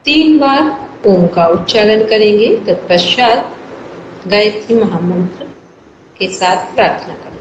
3 बार ओम का उच्चारण करेंगे। तत्पश्चात गायत्री महामंत्र के साथ प्रार्थना करेंगे।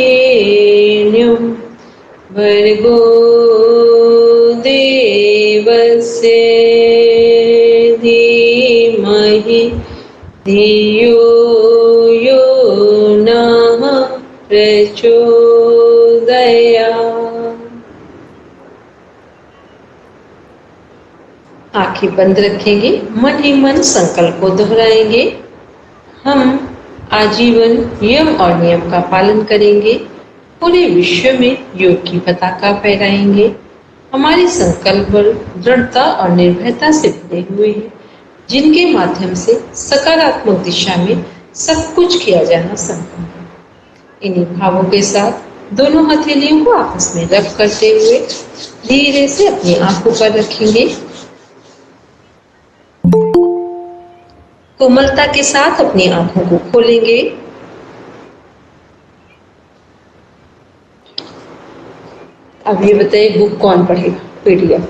तत्सवितुर्वरेण्यं भर्गो देवस्य धीमहि धियो यो नः प्रचोदयात्। आंखें बंद रखेंगे, मन ही मन संकल्प को दोहराएंगे। हम आजीवन यम और नियम का पालन करेंगे, पूरे विश्व में योग की पताका फहराएंगे। हमारे संकल्प बल दृढ़ता और निर्भयता से भरे हुए हैं, जिनके माध्यम से सकारात्मक दिशा में सब कुछ किया जाना संभव है। इन्हीं भावों के साथ दोनों हथेलियों को आपस में रब करते हुए धीरे से अपनी आंखों पर रखेंगे। कोमलता के साथ अपनी आंखों को खोलेंगे। अब ये बताइए, बुक कौन पढ़ेगा? पीडीएफ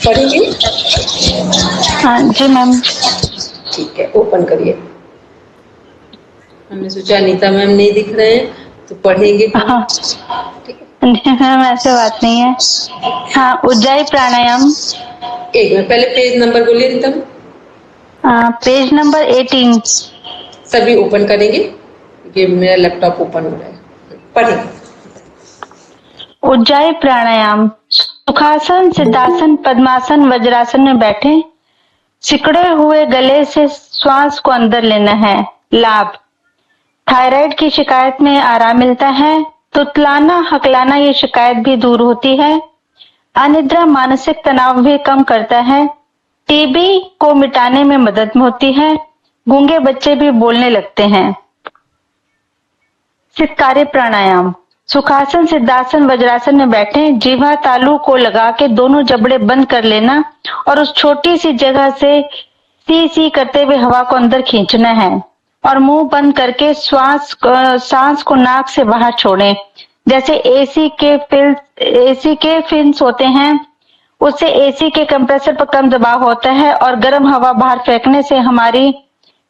पढ़ेंगे? हाँ जी मैम। ठीक है, ओपन करिए। हमने सोचा अनीता मैम नहीं दिख रहे हैं तो पढ़ेंगे। हाँ ठीक है मैम, ऐसे बात नहीं है। हाँ, उज्जाई प्राणायाम। एक मिनट, पहले पेज नंबर बोलिए अनीता। Page number 18। सभी ओपन करेंगे, ये मेरा लैपटॉप ओपन हो रहा है। पढ़ेंगे। उज्जाई प्राणायाम। सुखासन, सिद्धासन, पद्मासन, वज्रासन में बैठे सिकड़े हुए गले से श्वास को अंदर लेना है। लाभ: थायराइड की शिकायत में आराम मिलता है। तुतलाना हकलाना ये शिकायत भी दूर होती है। अनिद्रा मानसिक तनाव भी कम करता है। टीबी को मिटाने में मदद होती है। गूंगे बच्चे भी बोलने लगते हैं। सितकारी प्राणायाम। सुखासन, सिद्धासन, वज्रासन में बैठे जीवा तालू को लगा के दोनों जबड़े बंद कर लेना और उस छोटी सी जगह से सी करते हुए हवा को अंदर खींचना है और मुंह बंद करके सांस को नाक से बाहर छोड़ें। जैसे एसी के फिन्स होते हैं, उससे एसी के कंप्रेसर पर कम दबाव होता है और गर्म हवा बाहर फेंकने से हमारी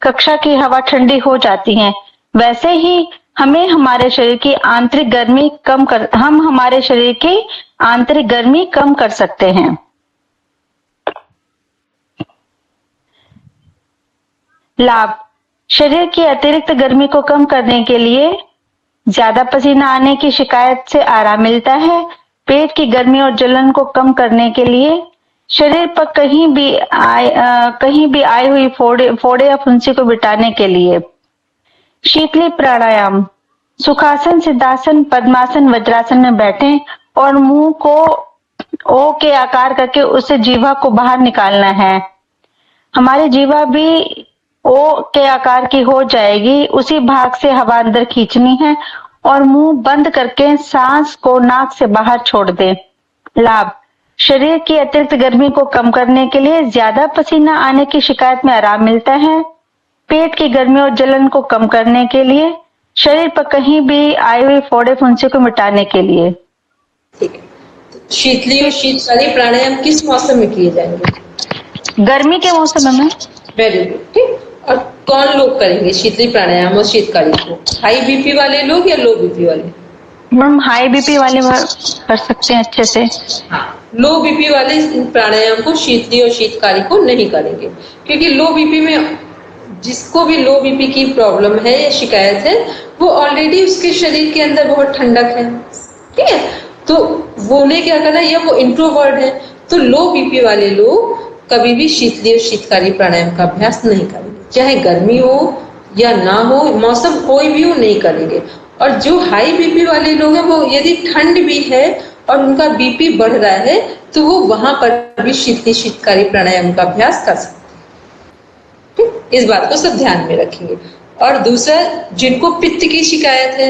कक्षा की हवा ठंडी हो जाती है। वैसे ही हमें हमारे शरीर की आंतरिक गर्मी कम कर सकते हैं। लाभ: शरीर की अतिरिक्त गर्मी को कम करने के लिए ज्यादा पसीना आने की शिकायत से आराम मिलता है। पेट की गर्मी और जलन को कम करने के लिए शरीर पर कहीं भी आई हुई फोड़े या फुंसी को मिटाने के लिए। शीतली प्राणायाम। सुखासन, सिद्धासन, पद्मासन, वज्रासन में बैठें और मुंह को ओ के आकार करके उससे जीवा को बाहर निकालना है। हमारी जीवा भी ओ के आकार की हो जाएगी। उसी भाग से हवा अंदर खींचनी है और मुंह बंद करके सांस को नाक से बाहर छोड़ दें। लाभ: शरीर की अतिरिक्त गर्मी को कम करने के लिए ज्यादा पसीना आने की शिकायत में आराम मिलता है। पेट की गर्मी और जलन को कम करने के लिए, शरीर पर कहीं भी आई हुई फोड़े फुंसी को मिटाने के लिए। ठीक है, तो शीतली और शीतकारी प्राणायाम किस मौसम में किए जाएंगे? गर्मी के मौसम में। Very good. ठीक, और कौन लोग करेंगे शीतली प्राणायाम और शीतकारी को? हाई बीपी वाले लोग या लो बीपी वाले? मैम हाई बीपी वाले कर सकते हैं अच्छे से। हाँ, लो बीपी वाले प्राणायाम को शीतली और शीतकारी को नहीं करेंगे, क्योंकि लो बीपी में जिसको भी लो बीपी की प्रॉब्लम है या शिकायत है, वो ऑलरेडी उसके शरीर के अंदर बहुत ठंडक है, ठीक है, तो वो उन्हें क्या करना है, या वो इंट्रोवर्ट है, तो लो बीपी वाले लोग कभी भी शीतली और शीतकारी प्राणायाम का अभ्यास नहीं करेंगे, चाहे गर्मी हो या ना हो, मौसम कोई भी हो, नहीं करेंगे। और जो हाई बीपी वाले लोग हैं, वो यदि ठंड भी है और उनका बीपी बढ़ रहा है, तो वो वहां पर भी शीतली शीतकारी प्राणायाम का अभ्यास कर सकते हैं, ठीक, इस बात को सब ध्यान में रखेंगे। और दूसरा, जिनको पित्त की शिकायत है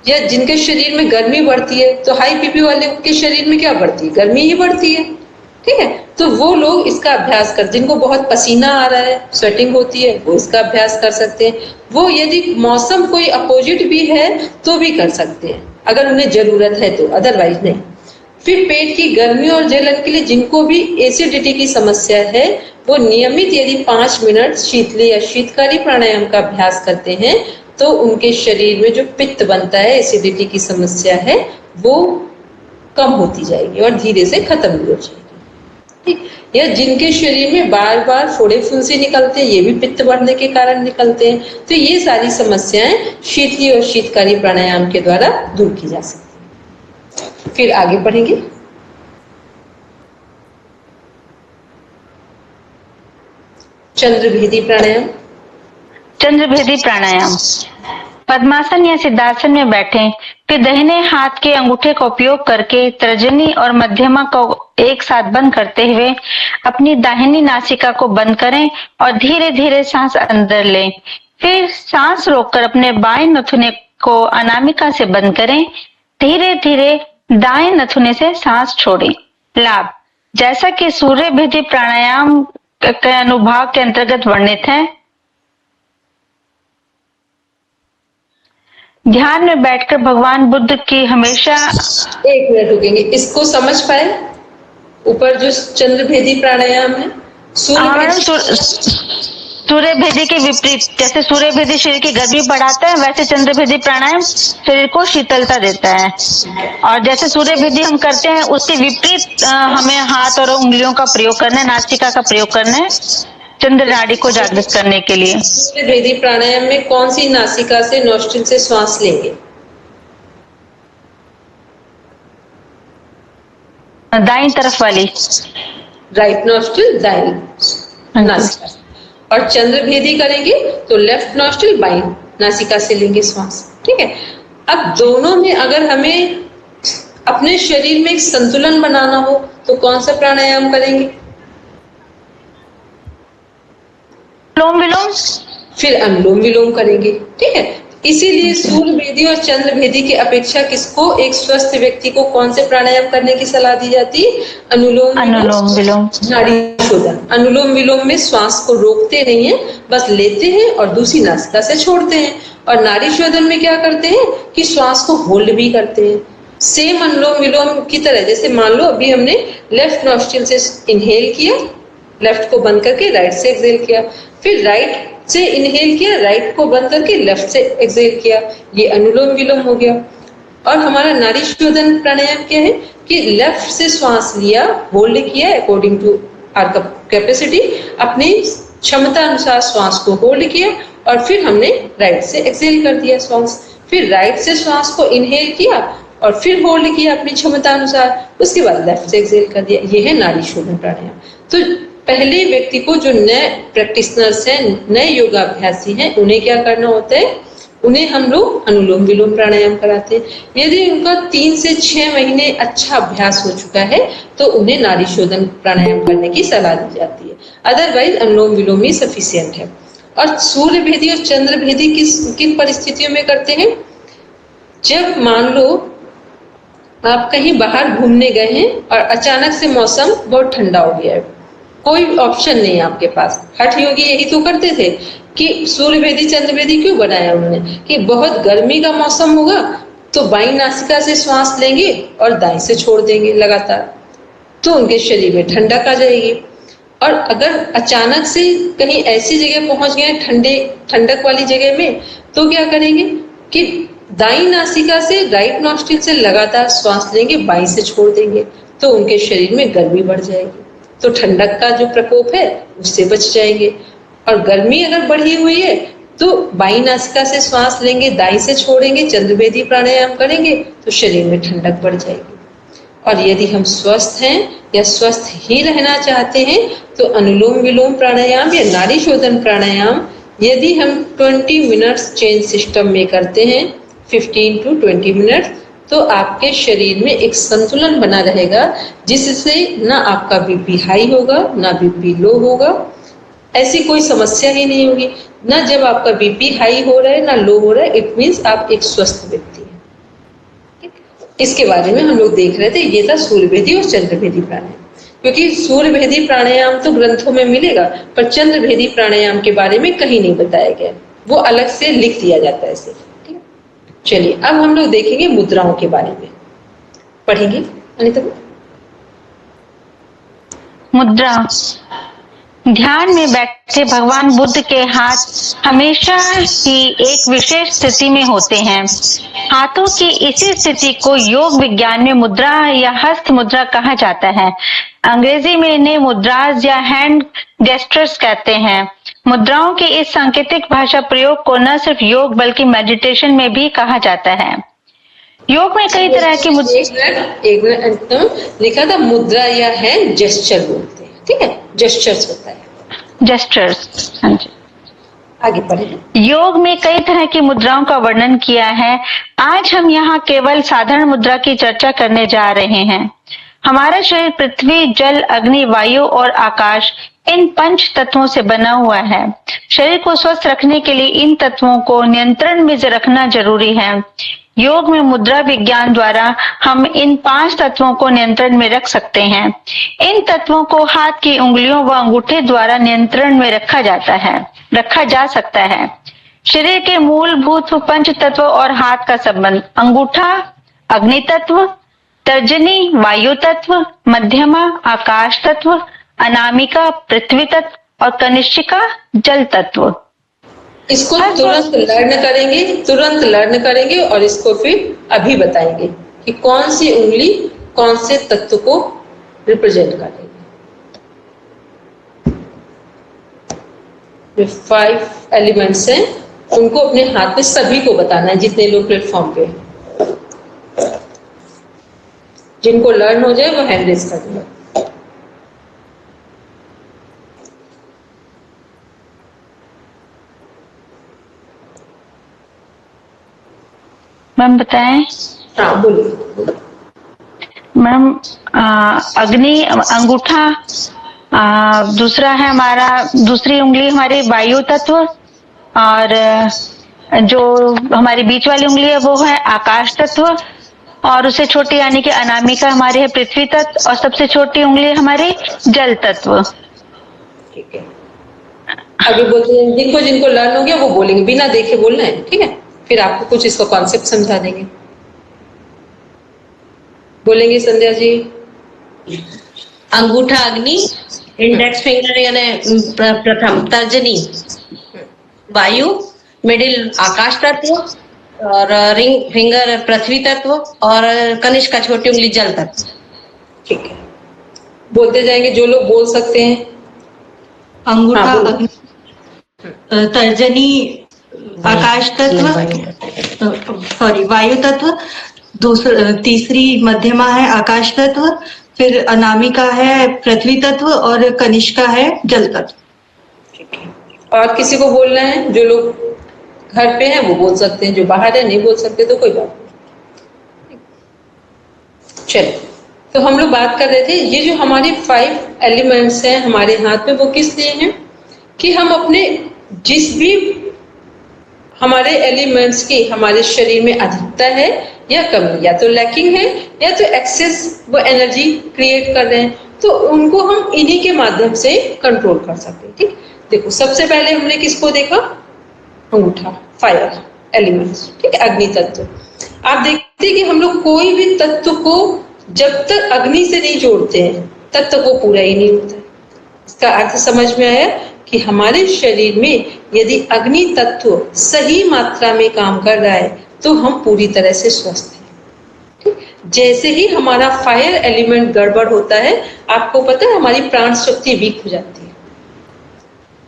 या जिनके शरीर में गर्मी बढ़ती है, तो हाई बीपी वाले के शरीर में क्या बढ़ती है, गर्मी ही बढ़ती है, ठीक है, तो वो लोग इसका अभ्यास कर, जिनको बहुत पसीना आ रहा है, स्वेटिंग होती है, वो इसका अभ्यास कर सकते हैं। वो यदि मौसम कोई अपोजिट भी है तो भी कर सकते हैं, अगर उन्हें जरूरत है तो, अदरवाइज नहीं। फिर पेट की गर्मी और जलन के लिए जिनको भी एसिडिटी की समस्या है, वो नियमित यदि 5 मिनट शीतली या शीतकारी प्राणायाम का अभ्यास करते हैं, तो उनके शरीर में जो पित्त बनता है, एसिडिटी की समस्या है, वो कम होती जाएगी और धीरे से खत्म भी हो जाएगी, ठीक। या जिनके शरीर में बार बार फोड़े फुंसी निकलते हैं, ये भी पित्त बढ़ने के कारण निकलते हैं, तो ये सारी समस्याएं शीतली और शीतकारी प्राणायाम के द्वारा दूर की जा सकती है। फिर आगे बढ़ेंगे। चंद्रभेदी प्राणायाम। चंद्रभेदी प्राणायाम। पद्मासन या सिद्धासन में बैठें, फिर दाहिने हाथ के अंगूठे का उपयोग करके तर्जनी और मध्यमा को एक साथ बंद करते हुए अपनी दाहिनी नासिका को बंद करें और धीरे धीरे सांस अंदर लें। फिर सांस रोककर अपने बाएं नथुने को अनामिका से बंद करें। धीरे धीरे दाएं नथुने से सांस छोड़ें। लाभ, जैसा कि सूर्य भेदी प्राणायाम के अनुभाग के अंतर्गत वर्णित है, ध्यान में बैठकर भगवान बुद्ध की हमेशा। एक मिनट रुकेंगे, इसको समझ पाए? ऊपर जो चंद्रभेदी प्राणायाम है, सूर्य भेदी के विपरीत, जैसे सूर्य भेदी शरीर की गर्मी बढ़ाता है, वैसे चंद्रभेदी प्राणायाम शरीर को शीतलता देता है। और जैसे सूर्य भेदी हम करते हैं, उसके विपरीत हमें हाथ और उंगलियों का प्रयोग करना है, नासिका का प्रयोग करना है चंद्र नाड़ी को जागृत करने के लिए। चंद्रभेदी प्राणायाम में कौन सी नासिका से, नोस्ट्रिल से श्वास लेंगे? दाईं तरफ वाली, राइट नोस्ट्रिल, दाईं नासिका। और चंद्रभेदी करेंगे तो लेफ्ट नोस्ट्रिल, बाईं नासिका से लेंगे श्वास, ठीक है। अब दोनों में अगर हमें अपने शरीर में एक संतुलन बनाना हो तो कौन सा प्राणायाम करेंगे? अनुलोम विलोम, फिर अनुलोम विलोम करेंगे, ठीक है। इसीलिए सूर्यभेदी और चंद्रभेदी की अपेक्षा किसको, एक स्वस्थ व्यक्ति को कौन से प्राणायाम करने की सलाह दी जाती है? अनुलोम विलोम, नाड़ी शोधन। अनुलोम विलोम में श्वास को रोकते नहीं है, बस लेते हैं और दूसरी नासिका से छोड़ते हैं। और नाड़ी शोधन में क्या करते हैं कि श्वास को होल्ड भी करते हैं, सेम अनुलोम विलोम की तरह। जैसे मान लो अभी हमने लेफ्ट नॉस्ट्रिल से इनहेल किया, लेफ्ट को बंद करके राइट से एक्सहेल किया, फिर राइट से इनहेल किया, राइट को बंद करके लेफ्ट से एक्सहेल किया, ये अनुलोम विलोम हो गया। और हमारा नाड़ी शोधन प्राणायाम क्या है कि लेफ्ट से श्वास लिया, होल्ड किया अकॉर्डिंग टू आवर कैपेसिटी, अपनी क्षमता अनुसार श्वास को होल्ड किया और फिर हमने राइट से एक्सहेल कर दिया श्वास, फिर राइट से श्वास को इनहेल किया और फिर होल्ड किया अपनी क्षमता अनुसार, उसके बाद लेफ्ट से एक्सहेल कर दिया। ये है नाड़ी शोधन प्राणायाम। तो पहले व्यक्ति को, जो नए प्रैक्टिशनर्स हैं, नए योगाभ्यासी हैं, उन्हें क्या करना होता है, उन्हें हम लोग अनुलोम विलोम प्राणायाम कराते हैं। यदि उनका 3 से 6 महीने अच्छा अभ्यास हो चुका है तो उन्हें नाड़ी शोधन प्राणायाम करने की सलाह दी जाती है, अदरवाइज अनुलोम विलोम ही सफिशिएंट है। और सूर्य भेदी और चंद्र भेदी किन परिस्थितियों में करते हैं? जब मान लो आप कहीं बाहर घूमने गए हैं और अचानक से मौसम बहुत ठंडा हो गया है, कोई ऑप्शन नहीं है आपके पास। हठ योगी यही तो करते थे कि सूर्य भेदी चंद्र भेदी क्यों बनाया उन्होंने कि बहुत गर्मी का मौसम होगा तो बाईं नासिका से श्वास लेंगे और दाईं से छोड़ देंगे लगातार, तो उनके शरीर में ठंडक आ जाएगी। और अगर अचानक से कहीं ऐसी जगह पहुंच गए ठंडक वाली जगह में, तो क्या करेंगे कि दाई नासिका से, राइट नॉस्ट्रिल से लगातार श्वास लेंगे, बाई से छोड़ देंगे, तो उनके शरीर में गर्मी बढ़ जाएगी, तो ठंडक का जो प्रकोप है उससे बच जाएंगे। और गर्मी अगर बढ़ी हुई है तो बाई नासिका से श्वास लेंगे, दाई से छोड़ेंगे, चंद्रभेदी प्राणायाम करेंगे तो शरीर में ठंडक बढ़ जाएगी। और यदि हम स्वस्थ हैं या स्वस्थ ही रहना चाहते हैं तो अनुलोम विलोम प्राणायाम या नाड़ी शोधन प्राणायाम यदि हम 20 मिनट्स चेन सिस्टम में करते हैं, 15 to 20 मिनट, तो आपके शरीर में एक संतुलन बना रहेगा, जिससे ना आपका बीपी हाई होगा ना बीपी लो होगा, ऐसी कोई समस्या ही नहीं होगी। ना जब आपका बीपी हाई हो रहा है ना लो हो रहा है, इट मीन्स आप एक स्वस्थ व्यक्ति हैं। इसके बारे में हम लोग देख रहे थे, ये था सूर्यभेदी और चंद्रभेदी प्राणायाम। क्योंकि सूर्यभेदी प्राणायाम तो ग्रंथों में मिलेगा, पर चंद्रभेदी प्राणायाम के बारे में कहीं नहीं बताया गया, वो अलग से लिख दिया जाता है सिर्फ। ठीक है, चलिए अब हम लोग देखेंगे मुद्राओं के बारे में, पढ़ेंगे अनिता। मुद्रा। ध्यान में बैठे भगवान बुद्ध के हाथ हमेशा ही एक विशेष स्थिति में होते हैं। हाथों की इसी स्थिति को योग विज्ञान में मुद्रा या हस्त मुद्रा कहा जाता है। अंग्रेजी में इन्हें मुद्राज या हैंड जेस्चर्स कहते हैं। मुद्राओं के इस सांकेतिक भाषा प्रयोग को न सिर्फ योग बल्कि मेडिटेशन में भी कहा जाता है। योग में कई तरह की एक मिनट लिखा था मुद्रा या हैंड जेस्चर बोलते हैं, ठीक है, जेस्चर्स होता है, जेस्चर्स। हाँ जी, आगे बढ़े। योग में कई तरह की मुद्राओं का वर्णन किया है। आज हम यहाँ केवल साधारण मुद्रा की चर्चा करने जा रहे हैं। हमारा शरीर पृथ्वी, जल, अग्नि, वायु और आकाश, इन 5 तत्वों से बना हुआ है। शरीर को स्वस्थ रखने के लिए इन तत्वों को नियंत्रण में रखना जरूरी है। योग में मुद्रा विज्ञान द्वारा हम इन 5 तत्वों को नियंत्रण में रख सकते हैं। इन तत्वों को हाथ की उंगलियों व अंगूठे द्वारा नियंत्रण में रखा जा सकता है। शरीर के मूलभूत 5 तत्व और हाथ का संबंध: अंगूठा अग्नि तत्व, तर्जनी वायु तत्व, मध्यमा आकाश तत्व, अनामिका पृथ्वी तत्व और कनिष्ठिका जल तत्व। इसको तुरंत लर्न करेंगे और इसको फिर अभी बताएंगे कि कौन सी उंगली कौन से तत्व को रिप्रेजेंट करेगी। जो 5 एलिमेंट्स हैं उनको अपने हाथ में सभी को बताना है, जितने लोग प्लेटफॉर्म पे हैं। जिनको लर्न हो जाए वो हैंड रेज कर देंगे। मैम बताएं। हाँ बोलिए मैम। अग्नि अंगूठा, दूसरा है हमारा, दूसरी उंगली हमारी वायु तत्व, और जो हमारी बीच वाली उंगली है वो है आकाश तत्व, और उससे छोटी यानी कि अनामिका हमारी है पृथ्वी तत्व, और सबसे छोटी उंगली हमारी जल तत्व। ठीक है, आगे बोलते हैं। जिनको लर्न हो गया वो बोलेंगे, बिना देखे बोलना है, ठीक है। फिर आपको कुछ इसका कॉन्सेप्ट समझा देंगे। बोलेंगे संध्या जी। अंगूठा अग्नि, इंडेक्स फिंगर यानी प्रथम तर्जनी वायु, मिडिल आकाश तत्व, और रिंग फिंगर पृथ्वी तत्व, और कनिष्का छोटी उंगली जल तत्व। ठीक है, बोलते जाएंगे जो लोग बोल सकते हैं। अंगूठा अग्नि, तर्जनी आकाश तत्व, वायु तत्व, तीसरी मध्यमा है आकाश तत्व, फिर अनामिका है पृथ्वी तत्व, और कनिष्का है जल तत्व। ठीक है, और किसी को बोलना है? जो लोग घर पे हैं वो बोल सकते हैं, जो बाहर है नहीं बोल सकते तो कोई बात नहीं। चलिए, तो हम लोग बात कर रहे थे ये जो हमारे 5 एलिमेंट्स हैं हमारे हाथ में, वो किस लिए हैं कि हम अपने जिस भी हमारे एलिमेंट्स की हमारे शरीर में अधिकता है या कमी, या तो लैकिंग है या तो एक्सेस वो एनर्जी क्रिएट कर रहे हैं, तो उनको हम इन्हीं के माध्यम से कंट्रोल कर सकते हैं। ठीक, देखो सबसे पहले हमने किसको देखा? अंगूठा, फायर एलिमेंट्स, ठीक है, अग्नि तत्व। आप देखते हैं कि हम लोग कोई भी तत्व को जब तक अग्नि से नहीं जोड़ते हैं तब तक वो पूरा ही नहीं होता है। इसका अर्थ समझ में आया कि हमारे शरीर में यदि अग्नि तत्व सही मात्रा में काम कर रहा है तो हम पूरी तरह से स्वस्थ हैं। ठीक? जैसे ही हमारा फायर एलिमेंट गड़बड़ होता है, आपको पता है हमारी प्राण शक्ति वीक हो जाती है।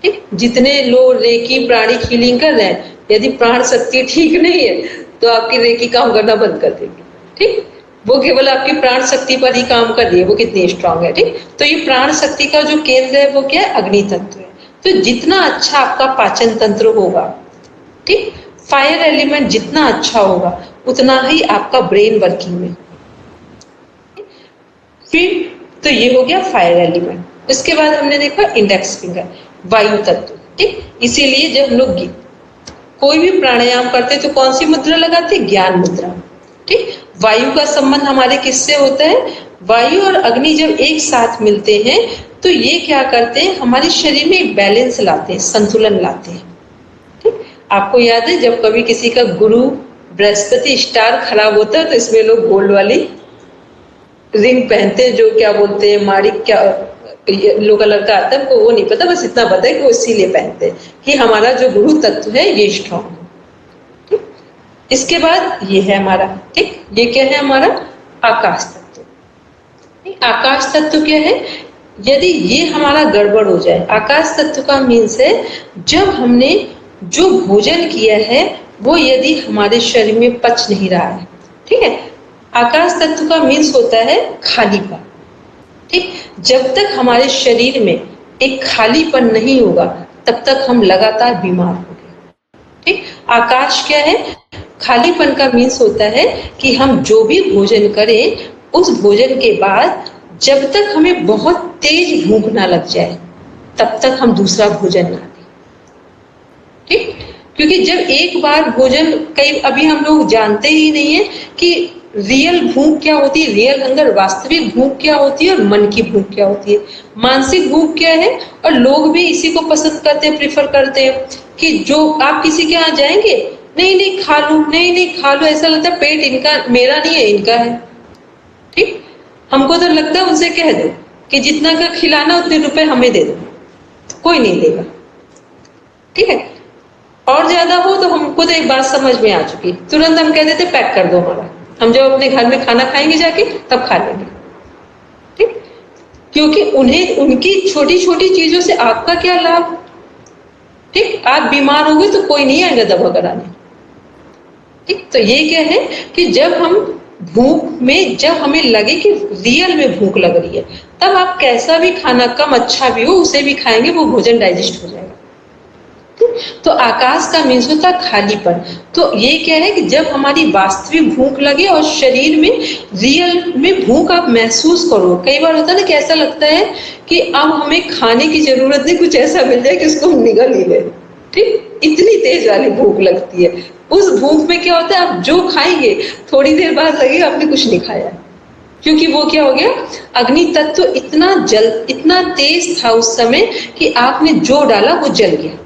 ठीक? जितने लोग रेकी प्राणिक हीलिंग कर रहे हैं, यदि प्राण शक्ति ठीक नहीं है तो आपकी रेकी काम करना बंद कर देगी। ठीक? वो केवल आपकी प्राण शक्ति पर ही काम कर रही है, वो कितनी स्ट्रांग है। ठीक? तो ये प्राण शक्ति का जो केंद्र है वो क्या है? अग्नि तत्व है। तो जितना अच्छा आपका पाचन तंत्र होगा, ठीक, फायर एलिमेंट जितना अच्छा होगा, उतना ही आपका ब्रेन वर्किंग में। फिर तो ये हो गया फायर एलिमेंट। इसके बाद हमने देखा इंडेक्स फिंगर, वायु तत्व। ठीक, इसीलिए जब हम लोग कोई भी प्राणायाम करते तो कौन सी मुद्रा लगाते? ज्ञान मुद्रा। ठीक, वायु का संबंध हमारे किससे होता है? वायु और अग्नि जब एक साथ मिलते हैं तो ये क्या करते हैं? हमारे शरीर में एक बैलेंस लाते हैं, संतुलन लाते हैं। ठीक, आपको याद है जब कभी किसी का गुरु बृहस्पति स्टार खराब होता है तो इसमें लोग गोल्ड वाली रिंग पहनते हैं, जो क्या बोलते हैं, माणिक क्या येलो कलर का आता है, हमको वो नहीं पता, बस इतना पता है कि वो इसीलिए पहनते हैं कि हमारा जो गुरु तत्व है ये स्ट्रॉन्ग है। ठीक, इसके बाद ये है हमारा, ठीक, ये क्या है हमारा? आकाश तत्व। आकाश तत्व क्या है? यदि ये हमारा गड़बड़ हो जाए, आकाश तत्व का मीन्स है जब हमने जो भोजन किया है वो यदि हमारे शरीर में पच नहीं रहा है। ठीक है, आकाश तत्व का मीन्स होता है खालीपन। ठीक, जब तक हमारे शरीर में एक खालीपन नहीं होगा तब तक हम लगातार बीमार होंगे। ठीक, आकाश क्या है? खालीपन का मीन्स होता है कि हम जो भी भोजन करें उस भोजन के बाद जब तक हमें बहुत तेज भूख ना लग जाए तब तक हम दूसरा भोजन ना लें। ठीक, क्योंकि जब एक बार भोजन, कई अभी हम लोग जानते ही नहीं है कि रियल भूख क्या होती है, रियल हंगर, वास्तविक भूख क्या होती है और मन की भूख क्या होती है, मानसिक भूख क्या है। और लोग भी इसी को पसंद करते हैं, प्रिफर करते हैं कि जो आप किसी के यहाँ जाएंगे, नहीं नहीं खा लो, नहीं नहीं खा लो, ऐसा लगता है पेट इनका, मेरा नहीं है, इनका है। ठीक, हमको तो लगता है उनसे कह दो कि जितना का खिलाना उतने रुपए हमें दे दो, कोई नहीं देगा। ठीक है, और ज्यादा हो तो हमको तो एक बात समझ में आ चुकी, तुरंत हम कह देते पैक कर दो हमारा, हम जब अपने घर में खाना खाएंगे जाके तब खा लेंगे। ठीक, क्योंकि उन्हें उनकी छोटी छोटी चीजों से आपका क्या लाभ। ठीक, आप बीमार हो गए तो कोई नहीं आएगा दवा कराने। ठीक, तो ये क्या है कि जब हम भूख में, जब हमें लगे कि रियल में भूख लग रही है, तब आप कैसा भी खाना, कम अच्छा भी हो, उसे भी खाएंगे, वो भोजन डाइजेस्ट हो जाएगा। तो आकाश का मीन्स होता है खालीपन। तो ये क्या है कि जब हमारी वास्तविक भूख लगे और शरीर में रियल में भूख आप महसूस करो। कई बार होता है ना कि ऐसा लगता है कि अब हमें खाने की जरूरत नहीं, कुछ ऐसा मिल जाए कि उसको हम निगल ही लें। ठीक, इतनी तेज वाली भूख लगती है। उस भूख में क्या होता है, आप जो खाएंगे थोड़ी देर बाद लगेगा आपने कुछ नहीं खाया, क्योंकि वो क्या हो गया, अग्नि तत्व इतना तेज था उस समय कि आपने जो डाला वो जल गया।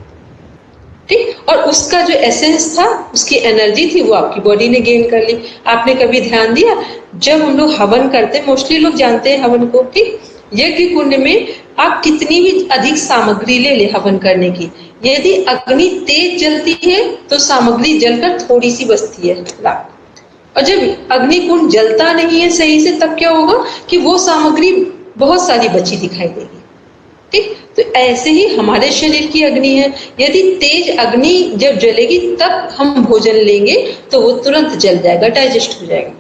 ठीक, और उसका जो एसेंस था, उसकी एनर्जी थी, वो आपकी बॉडी ने गेन कर ली। आपने कभी ध्यान दिया, जब हम लोग हवन करते हैं, मोस्टली लोग जानते हैं हवन को, ठीक, यज्ञ कुंड में आप कितनी भी अधिक सामग्री ले ले हवन करने की, यदि अग्नि तेज जलती है तो सामग्री जलकर थोड़ी सी बचती है राख, और जब अग्नि कुंड जलता नहीं है सही से, तब क्या होगा कि वो सामग्री बहुत सारी बची दिखाई देगी। ठीक, तो ऐसे ही हमारे शरीर की अग्नि है, यदि तेज अग्नि जब जलेगी तब हम भोजन लेंगे तो वो तुरंत जल जाएगा, डाइजेस्ट हो जाएगा।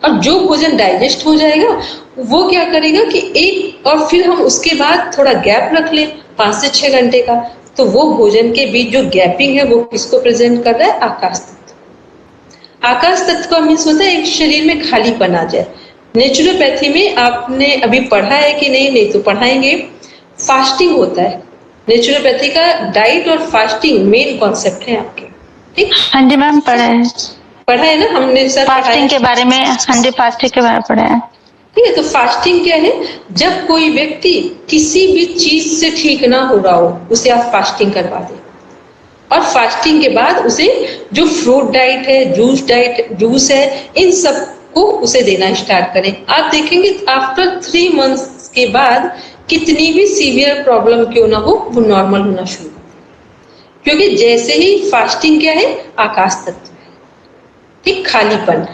और जो भोजन डाइजेस्ट हो जाएगा वो क्या करेगा कि एक, और फिर हम उसके बाद थोड़ा गैप रख लें 5 से 6 घंटे का, तो वो भोजन के बीच जो गैपिंग है वो किसको प्रेजेंट कर रहा है? आकाश तत्व। आकाश तत्व का मीन्स होता है एक शरीर में खालीपन आ जाए। नेचुरोपैथी में आपने अभी पढ़ा है कि नहीं? नहीं तो पढ़ाएंगे। फास्टिंग होता है नेचुरोपैथी का, डाइट और फास्टिंग मेन कॉन्सेप्ट है आपके। ठीक, हाँ जी मैम, पढ़ा है ना हमने सर फास्टिंग के बारे में? हाँ जी, फास्टिंग के बारे में पढ़ा है। ठीक है, तो फास्टिंग क्या है? जब कोई व्यक्ति किसी भी चीज से ठीक ना हो रहा हो उसे आप फास्टिंग करवा दें, और फास्टिंग के बाद उसे जो फ्रूट डाइट है, जूस है, इन सब को उसे देना स्टार्ट करें। आप देखेंगे आफ्टर 3 मंथ्स के बाद कितनी भी सीवियर प्रॉब्लम क्यों ना हो, वो नॉर्मल होना शुरू हो, क्योंकि जैसे ही फास्टिंग क्या है? आकाश तत्व है। ठीक, खालीपन।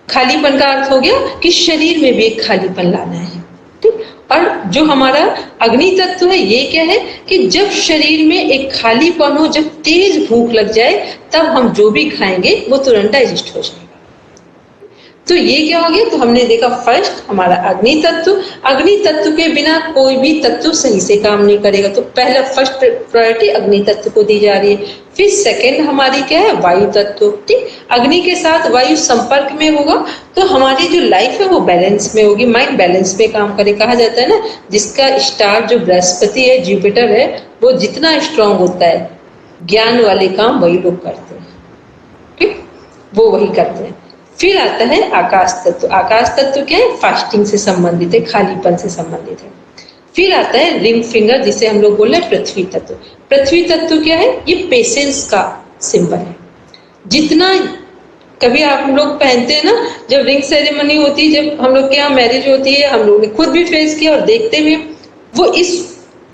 खालीपन का अर्थ हो गया कि शरीर में भी एक खालीपन लाना है। ठीक, और जो हमारा अग्नि तत्व है ये क्या है कि जब शरीर में एक खालीपन हो, जब तेज भूख लग जाए, तब हम जो भी खाएंगे वो तुरंत डाइजेस्ट हो जाएगा। तो ये क्या हो गया, तो हमने देखा फर्स्ट हमारा अग्नि तत्व के बिना कोई भी तत्व सही से काम नहीं करेगा, तो पहला फर्स्ट प्रायोरिटी अग्नि तत्व को दी जा रही है। फिर सेकंड हमारी क्या है, वायु तत्व। ठीक, अग्नि के साथ वायु संपर्क में होगा तो हमारी जो लाइफ है वो बैलेंस में होगी, माइंड बैलेंस में काम करे। कहा जाता है ना, जिसका स्टार जो बृहस्पति है, जुपिटर है, वो जितना स्ट्रांग होता है, ज्ञान वाले काम वही लोग करते हैं। ठीक, वो वही करते हैं। फिर आता है आकाश तत्व। आकाश तत्व क्या है, फास्टिंग से संबंधित है, खालीपन से संबंधित है। फिर आता है रिंग फिंगर, जिसे हम लोग बोल रहे हैं पृथ्वी तत्व। पृथ्वी तत्व क्या है, ये पेशेंस का सिंबल है। जितना कभी आप लोग पहनते हैं ना, जब रिंग सेरेमनी होती है, जब हम लोग के यहाँ मैरिज होती है, हम लोग ने खुद भी फेस किया और देखते हुए, वो इस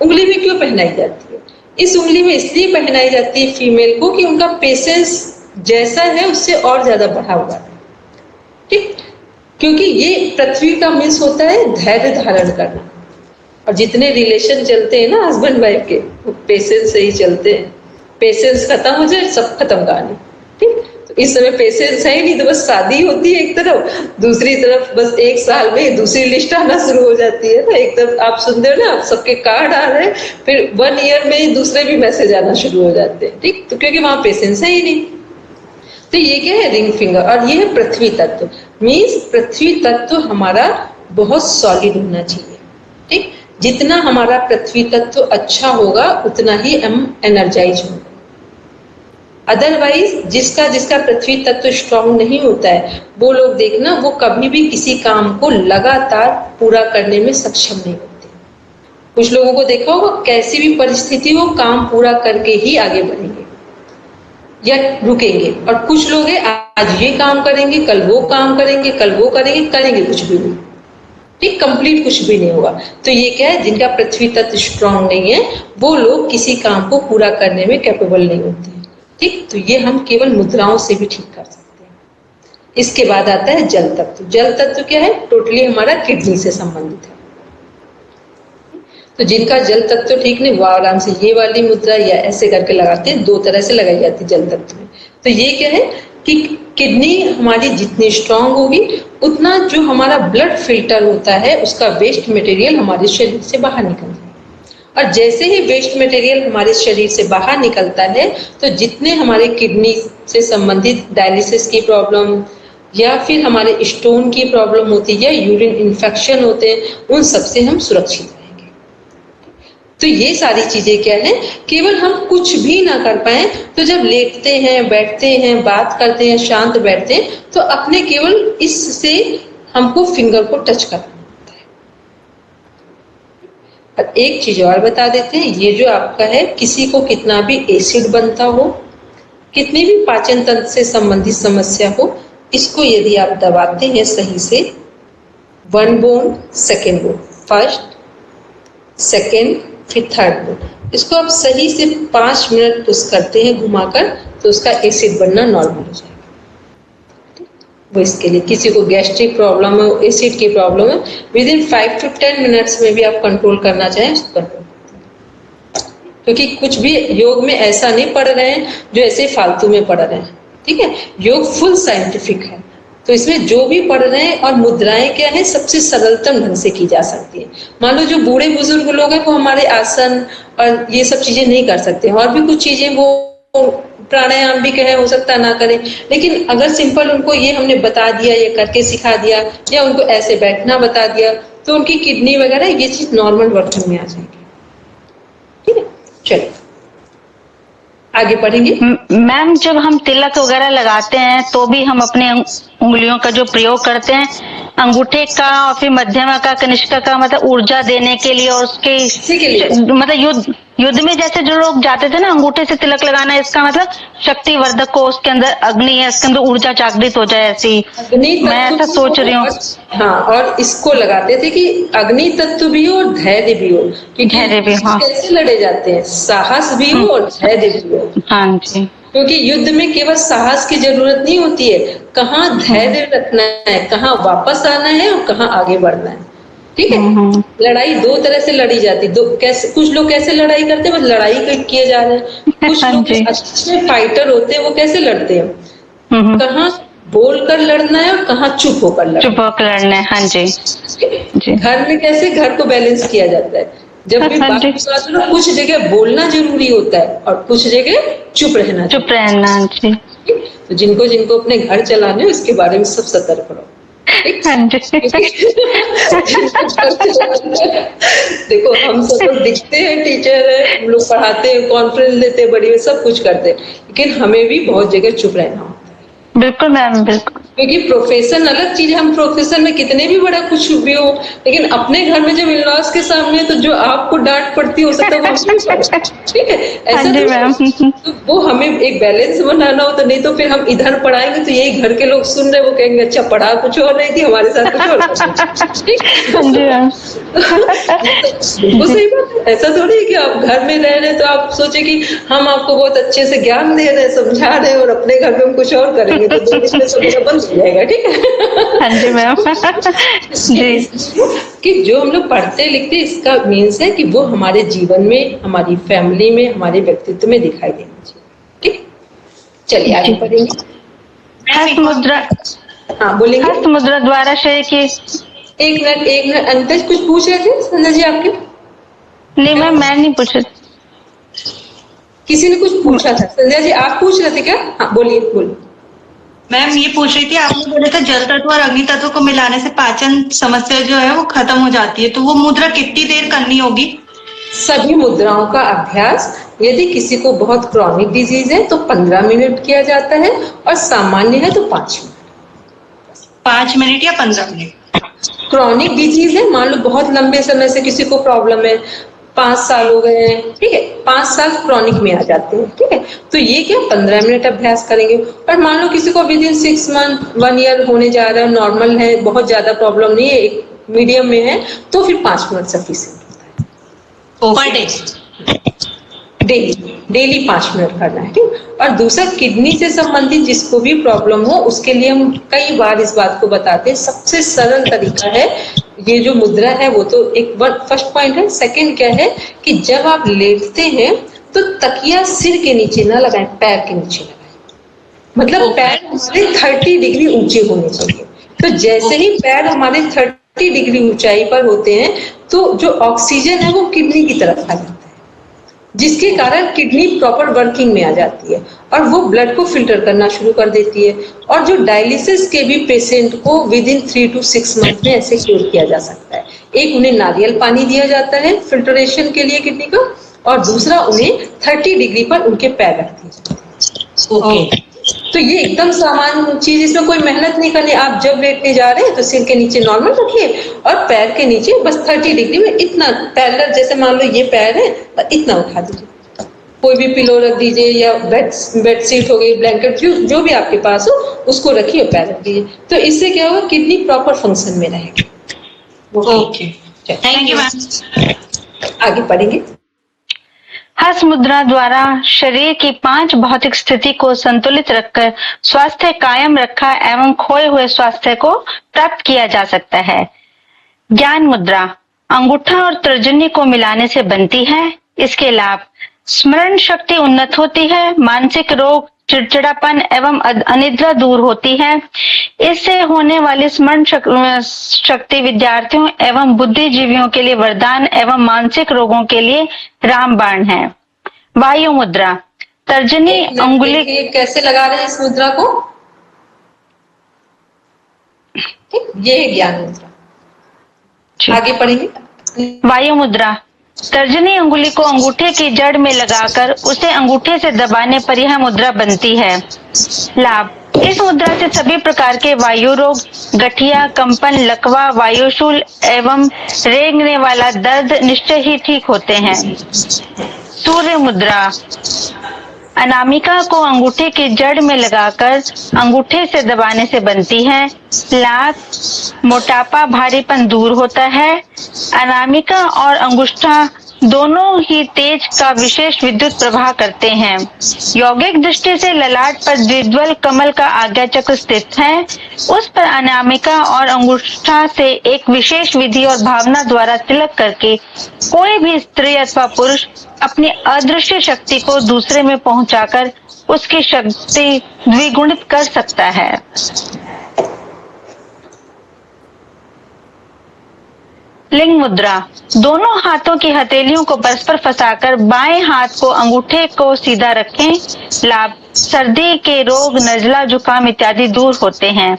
उंगली में क्यों पहनाई जाती है? इस उंगली में इसलिए पहनाई जाती है फीमेल को कि उनका पेशेंस जैसा है उससे और ज्यादा बढ़ा हुआ है। ठीक, क्योंकि ये पृथ्वी का मीन्स होता है धैर्य धारण करना। और जितने रिलेशन चलते हैं ना हस्बैंड वाइफ के, वो पेशेंस से ही चलते हैं। पेशेंस खत्म हो जाए सब खत्म कहानी। ठीक, तो इस समय पेशेंस है ही नहीं, तो बस शादी होती है एक तरफ, दूसरी तरफ बस 1 साल में दूसरी लिस्ट आना शुरू हो जाती है ना। एक तरफ आप सुनते हो ना, आप सबके कार्ड आ रहे हैं, फिर 1 ईयर में दूसरे भी मैसेज आना शुरू हो जाते हैं। ठीक, तो क्योंकि वहां पेशेंस है ही नहीं। तो ये क्या है, रिंग फिंगर। और ये है पृथ्वी तत्व। मीन्स पृथ्वी तत्व हमारा बहुत सॉलिड होना चाहिए। ठीक, जितना हमारा पृथ्वी तत्व अच्छा होगा उतना ही हम एनर्जाइज होंगे। अदरवाइज जिसका पृथ्वी तत्व स्ट्रांग नहीं होता है, वो लोग देखना, वो कभी भी किसी काम को लगातार पूरा करने में सक्षम नहीं होते। कुछ लोगों को देखा होगा, कैसी भी परिस्थिति हो काम पूरा करके ही आगे बढ़ेंगे या रुकेंगे। और कुछ लोग हैं, आज ये काम करेंगे, कल वो काम करेंगे, कल वो करेंगे कुछ भी नहीं। ठीक, कंप्लीट कुछ भी नहीं होगा। तो ये क्या है, जिनका पृथ्वी तत्व स्ट्रांग नहीं है, वो लोग किसी काम को पूरा करने में कैपेबल नहीं होते हैं। ठीक, तो ये हम केवल मुद्राओं से भी ठीक कर सकते हैं। इसके बाद आता है जल तत्व। जल तत्व क्या है, टोटली हमारा किडनी से संबंधित है। तो जिनका जल तत्व ठीक नहीं, वो आराम से ये वाली मुद्रा या ऐसे करके लगाते हैं। 2 तरह से लगाई जाती है जल तत्व में। तो ये क्या है कि किडनी हमारी जितनी स्ट्रांग होगी, उतना जो हमारा ब्लड फिल्टर होता है, उसका वेस्ट मटेरियल हमारे शरीर से बाहर निकलता है। और जैसे ही वेस्ट मटेरियल हमारे शरीर से बाहर निकलता है, तो जितने हमारे किडनी से संबंधित डायलिसिस की प्रॉब्लम या फिर हमारे स्टोन की प्रॉब्लम होती है या यूरिन इन्फेक्शन होते हैं, उन सबसे हम सुरक्षित रहेंगे। तो ये सारी चीजें क्या है, केवल हम कुछ भी ना कर पाए तो जब लेटते हैं, बैठते हैं, बात करते हैं, शांत बैठते हैं, तो अपने केवल इससे हमको फिंगर को टच करना होता है। और एक चीज और बता देते हैं, ये जो आपका है, किसी को कितना भी एसिड बनता हो, कितनी भी पाचन तंत्र से संबंधित समस्या हो, इसको यदि आप दबाते हैं सही से, 1 bone, 2nd bone, 1st, 2nd, फिर 3rd बोन, इसको आप सही से 5 मिनट पुश करते हैं घुमाकर, तो उसका एसिड बनना नॉर्मल हो जाएगा। वो इसके लिए किसी को गैस्ट्रिक प्रॉब्लम है, एसिड की प्रॉब्लम है, विदिन 5 to 10 मिनट्स में भी आप कंट्रोल करना चाहें उसको कंट्रोल करते हैं। क्योंकि कुछ भी योग में ऐसा नहीं पढ़ रहे हैं जो ऐसे फालतू में पढ़ रहे हैं। ठीक है, योग फुल साइंटिफिक है। तो इसमें जो भी पढ़ रहे हैं, और मुद्राएं क्या है, सबसे सरलतम ढंग से की जा सकती है। मान लो जो बूढ़े बुजुर्ग लोग हैं, वो हमारे आसन और ये सब चीजें नहीं कर सकते, और भी कुछ चीजें वो प्राणायाम भी कहे, हो सकता ना करें, लेकिन अगर सिंपल उनको ये हमने बता दिया, ये करके सिखा दिया, या उनको ऐसे बैठना बता दिया, तो उनकी किडनी वगैरह ये चीज नॉर्मल वर्किंग में आ जाएगी। ठीक है, चलिए आगे पढ़ेंगे। मैम, जब हम तिलक वगैरह लगाते हैं तो भी हम अपने उंगलियों का जो प्रयोग करते हैं, अंगूठे का और फिर मध्यमा का, कनिष्का का, मतलब ऊर्जा देने के लिए, और उसके मतलब युद्ध में जैसे जो लोग जाते थे ना, अंगूठे से तिलक लगाना, इसका मतलब शक्तिवर्धक को, उसके अंदर अग्नि है, इसके अंदर ऊर्जा जागृत हो जाए, ऐसी मैं ऐसा सोच रही हूँ। हाँ, और इसको लगाते थे कि अग्नि तत्व भी हो और धैर्य भी हो, क्योंकि धैर्य भी, हाँ, कैसे लड़े जाते हैं, साहस भी हो और धैर्य भी हो। हाँ जी। क्योंकि युद्ध में केवल साहस की जरूरत नहीं होती है, कहाँ धैर्य रखना है, कहाँ वापस आना है और कहाँ आगे बढ़ना है। ठीक है, लड़ाई दो तरह से लड़ी जाती, दो कैसे, कुछ लोग कैसे लड़ाई करते हैं, बस लड़ाई किए जा रहे हैं। कुछ लोग अच्छे फाइटर होते हैं, वो कैसे लड़ते हैं, कहाँ बोलकर लड़ना है और कहाँ चुप होकर लड़ना है। हाँ जी। घर में कैसे घर को बैलेंस किया जाता है, जब भी बात हो ना, कुछ जगह बोलना जरूरी होता है और कुछ जगह चुप रहना जी। तो जिनको जिनको अपने घर चलाने इसके बारे में सब सतर्क रहो। देखो हम सब लोग दिखते हैं टीचर है, हम लोग पढ़ाते हैं, कॉन्फ्रेंस लेते हैं, बड़ी सब कुछ करते हैं, लेकिन हमें भी बहुत जगह चुप रहना होता है। बिल्कुल मैम, बिल्कुल। क्योंकि प्रोफेशन अलग चीज है, हम प्रोफेशन में कितने भी बड़ा कुछ भी हो, लेकिन अपने घर में जब इन-लॉज के सामने तो जो आपको डांट पड़ती हो सकता है, ठीक है, ऐसा तो वो हमें एक बैलेंस बनाना हो। तो नहीं तो फिर हम इधर पढ़ाएंगे तो यही घर के लोग सुन रहे, वो कहेंगे अच्छा पढ़ा कुछ और नहीं थी, हमारे साथ कुछ और। वो सही बात है, ऐसा थोड़ी है कि आप घर में रह रहे तो आप सोचे कि हम आपको बहुत अच्छे से ज्ञान दे रहे, समझा रहे, और अपने घर में हम कुछ और करेंगे तो दो रिश्ते सब बंद हो जाएगा। ठीक है, हाँ जी मैम। जी, कि जो हम लोग पढ़ते लिखते इसका मीन्स है कि वो हमारे जीवन में, हमारी फैमिली में, हमारे व्यक्तित्व में दिखाई देना चाहिए। ठीक, चलिए आगे बढ़ेंगे। हस्त मुद्रा, हाँ बोलेंगे। हस्त मुद्रा द्वारा शरीर की, एक मिनट अंतज कुछ पूछ रहे थे संजय जी आपके? नहीं मैम, मैं नहीं पूछ रही, किसी ने कुछ पूछा था। संजय जी आप पूछ रहे थे क्या? हाँ बोलिए, बोलिए। मैम ये पूछ रही थी, आपने बोला था जल तत्व और अग्नि तत्व को मिलाने से पाचन समस्या जो है वो खत्म हो जाती है, तो वो मुद्रा कितनी देर करनी होगी? सभी मुद्राओं का अभ्यास यदि किसी को बहुत क्रॉनिक डिजीज है तो 15 मिनट किया जाता है, और सामान्य है तो 5 मिनट। 5 मिनट या 15 मिनट? क्रॉनिक डिजीज है, मान लो बहुत लंबे समय से किसी को प्रॉब्लम है, 5 साल हो गए हैं, ठीक है, 5 साल क्रॉनिक में आ जाते हैं, ठीक है, तो ये क्या 15 मिनट अभ्यास करेंगे। और मान लो किसी को विद इन 6 मंथ 1 ईयर होने जा रहा है, नॉर्मल है, बहुत ज्यादा प्रॉब्लम नहीं है, एक मीडियम में है, तो फिर 5 मिनट सफिशिएंट होता है। पर डे डेली 5 मिनट करना है। ठीक, और दूसरा किडनी से संबंधित जिसको भी प्रॉब्लम हो उसके लिए हम कई बार इस बात को बताते हैं, सबसे सरल तरीका है ये जो मुद्रा है वो तो एक फर्स्ट पॉइंट है। सेकंड क्या है कि जब आप लेटते हैं तो तकिया सिर के नीचे ना लगाएं, पैर के नीचे लगाएं, मतलब पैर हमारे 30 डिग्री ऊंचे होने चाहिए। तो जैसे ही पैर हमारे 30 डिग्री ऊंचाई पर होते हैं तो जो ऑक्सीजन है वो किडनी की तरफ आ जाता है, जिसके कारण किडनी प्रॉपर वर्किंग में आ जाती है और वो ब्लड को फिल्टर करना शुरू कर देती है। और जो डायलिसिस के भी पेशेंट को विद इन 3 to 6 मंथ में ऐसे क्योर किया जा सकता है। एक उन्हें नारियल पानी दिया जाता है फिल्टरेशन के लिए किडनी का, और दूसरा उन्हें 30 डिग्री पर उनके पैर रख दिए जाते हैं। ओके, तो ये एकदम सामान्य चीज, इसमें कोई मेहनत नहीं करनी। आप जब लेटने जा रहे हैं तो सिर के नीचे नॉर्मल रखिए और पैर के नीचे बस 30 डिग्री में इतना पैरेलल, जैसे मान लो ये पैर है तो इतना उठा दीजिए, कोई भी पिलो रख दीजिए या बेडशीट हो गई, ब्लैंकेट, जो भी आपके पास हो उसको रखिए और पैर रख दीजिए। तो इससे क्या होगा, किडनी प्रॉपर फंक्शन में रहेगी। Okay, thank you ma'am. आगे पढ़ेंगे। हस्त मुद्रा द्वारा शरीर की 5 भौतिक स्थिति को संतुलित रखकर स्वास्थ्य कायम रखा एवं खोए हुए स्वास्थ्य को प्राप्त किया जा सकता है। ज्ञान मुद्रा अंगूठा और तर्जनी को मिलाने से बनती है। इसके लाभ: स्मरण शक्ति उन्नत होती है, मानसिक रोग, चिड़चिड़ापन एवं अनिद्रा दूर होती है। इससे होने वाली स्मरण शक्ति विद्यार्थियों एवं बुद्धिजीवियों के लिए वरदान एवं मानसिक रोगों के लिए रामबाण है। वायु मुद्रा तर्जनी अंगुली, कैसे लगा रहे हैं इस मुद्रा को, ठीक, ये है ज्ञान मुद्रा। आगे पढ़ेंगे। वायु मुद्रा तर्जनी अंगुली को अंगूठे की जड़ में लगाकर उसे अंगूठे से दबाने पर यह मुद्रा बनती है। लाभ: इस मुद्रा से सभी प्रकार के वायु रोग, गठिया, कंपन, लकवा, वायुशूल एवं रेंगने वाला दर्द निश्चय ही ठीक होते हैं। सूर्य मुद्रा अनामिका को अंगूठे की जड़ में लगाकर अंगूठे से दबाने से बनती है। लाभ: मोटापा, भारीपन दूर होता है। अनामिका और अंगुष्ठा दोनों ही तेज का विशेष विद्युत प्रवाह करते हैं। यौगिक दृष्टि से ललाट पर द्विज्वल कमल का आज्ञा चक्र स्थित है। उस पर अनामिका और अंगूठा से एक विशेष विधि और भावना द्वारा तिलक करके कोई भी स्त्री अथवा पुरुष अपनी अदृश्य शक्ति को दूसरे में पहुंचाकर उसकी शक्ति द्विगुणित कर सकता है। लिंग मुद्रा। दोनों हाथों की हथेलियों को परस्पर फंसाकर बाएं हाथ को अंगूठे को सीधा रखें। लाभ, सर्दी के रोग, नजला, जुकाम इत्यादि दूर होते हैं।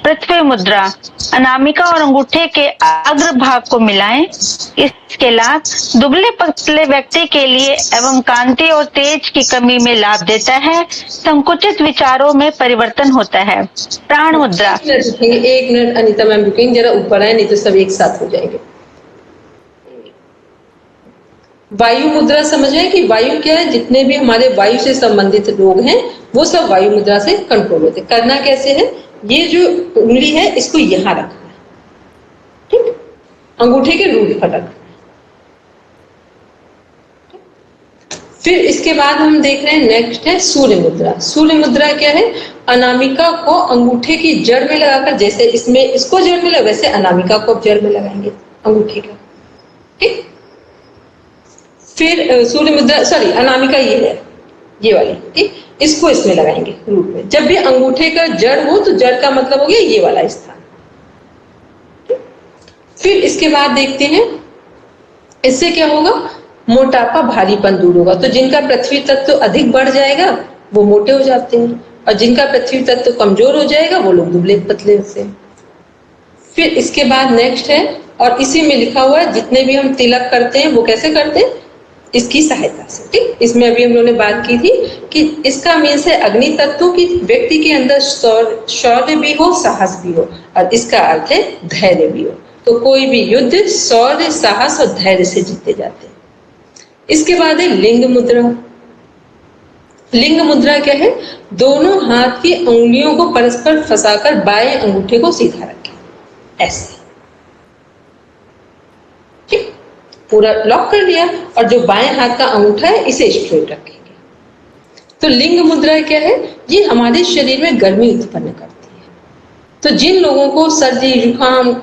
पृथ्वी मुद्रा। अनामिका और अंगूठे के अग्र भाग को मिलाएं। इसके लाभ दुबले पतले व्यक्ति के लिए एवं कांति और तेज की कमी में लाभ देता है। संकुचित विचारों में परिवर्तन होता है। प्राण मुद्रा। 1 मिनट अनीता मैम रुकेंगे, जरा ऊपर आए, नहीं तो सब एक साथ हो जाएंगे। वायु मुद्रा समझ रहे हैं कि वायु क्या है? जितने भी हमारे वायु से संबंधित रोग हैं वो सब वायु मुद्रा से कंट्रोल होते हैं। करना कैसे है? ये जो उंगली है इसको यहाँ रखना है, ठीक, अंगूठे के रूट पर रखना है। फिर इसके बाद हम देख रहे हैं नेक्स्ट है सूर्य मुद्रा। सूर्य मुद्रा क्या है? अनामिका को अंगूठे की जड़ में लगाकर, जैसे इसमें इसको जड़ में लगा वैसे अनामिका को जड़ में लगाएंगे अंगूठे का, ठीक। फिर सूर्य मुद्रा, सॉरी अनामिका ये है, ये वाली, ठीक, इसको इसमें लगाएंगे रूट में। जब भी अंगूठे का जड़ हो तो जड़ का मतलब हो गया ये वाला स्थान। फिर इसके बाद देखते हैं इससे क्या होगा? मोटापा, भारीपन दूर होगा। तो जिनका पृथ्वी तत्व तो अधिक बढ़ जाएगा वो मोटे हो जाते हैं, और जिनका पृथ्वी तत्व तो कमजोर हो जाएगा वो लोग दुबले पतले होते हैं। फिर इसके बाद नेक्स्ट है, और इसी में लिखा हुआ है जितने भी हम तिलक करते हैं वो कैसे करते हैं? इसकी सहायता से, ठीक। इसमें अभी हम लोगों ने बात की थी कि इसका मीन्स है अग्नि तत्व की व्यक्ति के अंदर शौर्य भी हो, साहस भी हो, और इसका अर्थ है धैर्य भी हो। तो कोई भी युद्ध शौर्य, साहस और धैर्य से जीते जाते हैं। इसके बाद है लिंग मुद्रा। लिंग मुद्रा क्या है? दोनों हाथ की उंगलियों को परस्पर फंसाकर बाएं अंगूठे को सीधा रखें, ऐसे, ठीक, पूरा लॉक कर लिया, और जो बाएं हाथ का अंगूठा है इसे स्ट्रेट रखेंगे। तो लिंग मुद्रा क्या है? ये हमारे शरीर में गर्मी उत्पन्न करती है। तो जिन लोगों को सर्दी,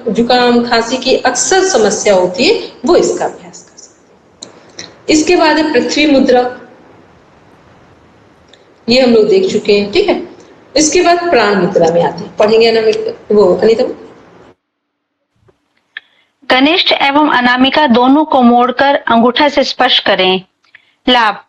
जुकाम, खांसी की अक्सर समस्या होती है वो इसका अभ्यास कर सकते हैं। इसके बाद है पृथ्वी मुद्रा, ये हम लोग देख चुके हैं, ठीक है। इसके बाद प्राण मुद्रा में आते हैं, पढ़ेंगे ना वो अनीता? कनिष्ठ एवं अनामिका दोनों को मोड़कर अंगूठा से स्पर्श करें। लाभ,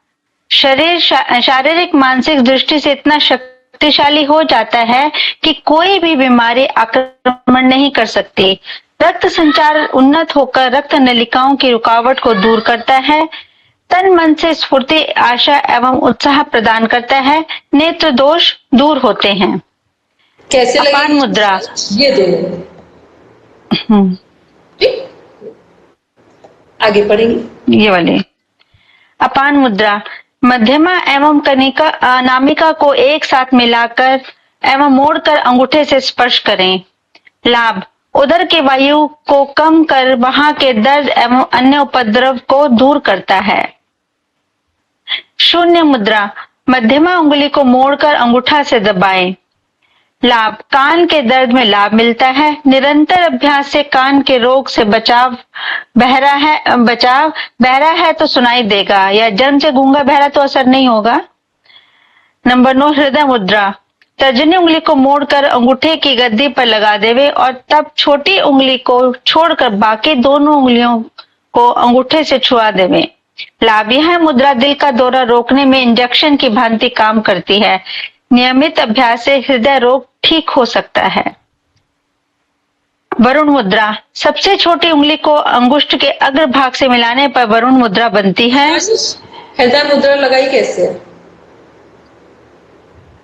शरीर शारीरिक मानसिक दृष्टि से इतना शक्तिशाली हो जाता है कि कोई भी बीमारी आक्रमण नहीं कर सकती। रक्त संचार उन्नत होकर रक्त नलिकाओं की रुकावट को दूर करता है। तन मन से स्फूर्ति, आशा एवं उत्साह प्रदान करता है। नेत्र दोष दूर होते हैं। कैसे लगेगी? अपान मुद्रा, ये दोनों, ठीक, आगे पढ़ेंगे ये वाले। अपान मुद्रा, मध्यमा एवं कनिका अनामिका को एक साथ मिलाकर एवं मोड़कर अंगूठे से स्पर्श करें। लाभ, उदर के वायु को कम कर वहां के दर्द एवं अन्य उपद्रव को दूर करता है। शून्य मुद्रा, मध्यमा उंगली को मोड़कर अंगूठा से दबाएं। लाभ, कान के दर्द में लाभ मिलता है। निरंतर अभ्यास से कान के रोग से बचाव। बहरा है तो सुनाई देगा, या जन्म से गूंगा बहरा तो असर नहीं होगा। नंबर 9 हृदय मुद्रा, तर्जनी उंगली को मोड़कर अंगूठे की गद्दी पर लगा देवे और तब छोटी उंगली को छोड़कर बाकी दोनों उंगलियों को अंगूठे से छुआ देवे। लाभ, यह मुद्रा दिल का दौरा रोकने में इंजेक्शन की भांति काम करती है। नियमित अभ्यास से हृदय रोग ठीक हो सकता है। वरुण मुद्रा, सबसे छोटी उंगली को अंगुष्ठ के अग्र भाग से मिलाने पर वरुण मुद्रा बनती है। हृदय मुद्रा लगाई कैसे?